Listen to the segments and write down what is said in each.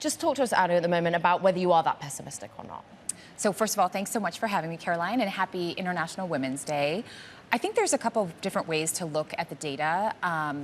Just talk to us, Anu, at the moment about whether you are that pessimistic or not. So first of all, thanks so much for having me, Caroline, and happy International Women's Day. I think there's a couple of different ways to look at the data.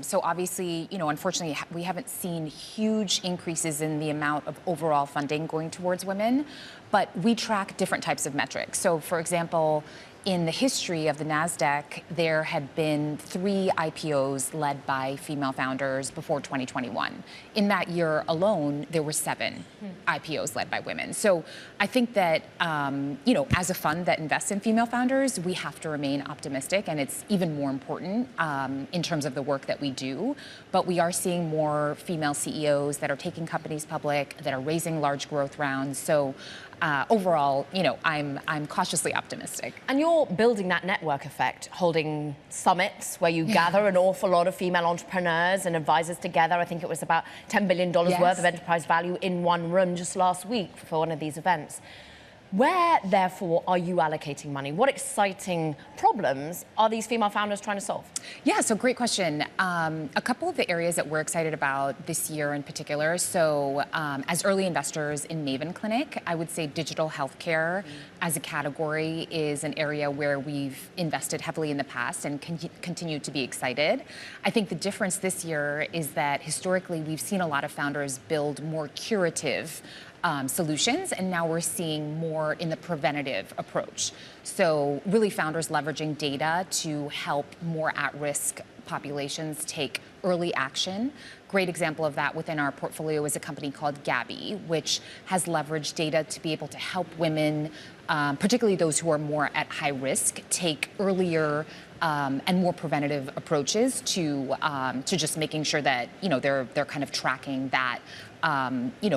So obviously, unfortunately, we haven't seen huge increases in the amount of overall funding going towards women, but we track different types of metrics. So for example, in the history of the NASDAQ, there had been 3 IPOs led by female founders before 2021. In that year alone, there were 7 IPOs led by women. So I think that, as a fund that invests in female founders, we have to remain optimistic, and it's even more important in terms of the work that we do. But we are seeing more female CEOs that are taking companies public, that are raising large growth rounds. So overall, I'm cautiously optimistic. And you're building that network effect, holding summits where you gather an awful lot of female entrepreneurs and advisors together. I think it was about $10 billion worth of enterprise value in one room just last week for one of these events. Where, therefore, are you allocating money? What exciting problems are these female founders trying to solve? Yeah, so great question. A couple of the areas that we're excited about this year in particular. So as early investors in Maven Clinic, I would say digital healthcare as a category is an area where we've invested heavily in the past and continue to be excited. I think the difference this year is that historically we've seen a lot of founders build more curative solutions, and now we're seeing more in the preventative approach. So really founders leveraging data to help more at-risk populations take early action. Great example of that within our portfolio is a company called Gabby, which has leveraged data to be able to help women, particularly those who are more at high risk, take earlier and more preventative approaches to just making sure that they're kind of tracking that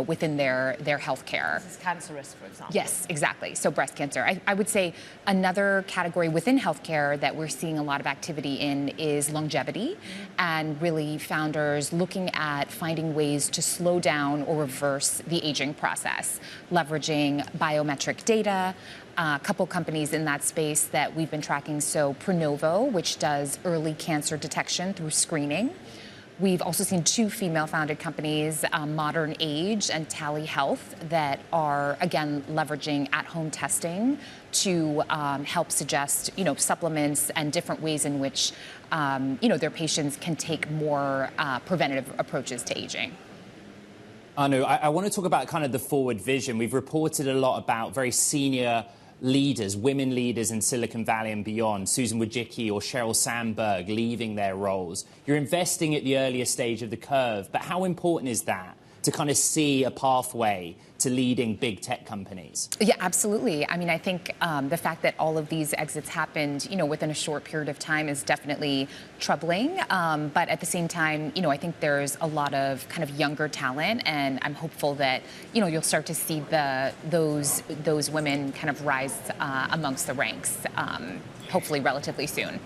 within their healthcare. This is cancer risk, for example. Yes, exactly. So breast cancer. I would say another category within healthcare that we're seeing a lot of activity in is longevity, and really founders looking at finding ways to slow down or reverse the aging process, leveraging biometric data. A couple companies in that space that we've been tracking, so Pronovo, which does early cancer detection through screening. We've also seen 2 female-founded companies, Modern Age and Tally Health, that are, again, leveraging at-home testing to help suggest, supplements and different ways in which, their patients can take more preventative approaches to aging. Anu, I want to talk about kind of the forward vision. We've reported a lot about very senior leaders, women leaders in Silicon Valley and beyond, Susan Wojcicki or Sheryl Sandberg leaving their roles. You're investing at the earlier stage of the curve, but how important is that to kind of see a pathway to leading big tech companies? Yeah, absolutely. I mean, I think the fact that all of these exits happened, within a short period of time is definitely troubling. But at the same time, I think there's a lot of kind of younger talent, and I'm hopeful that, you'll start to see those women kind of rise amongst the ranks, hopefully relatively soon.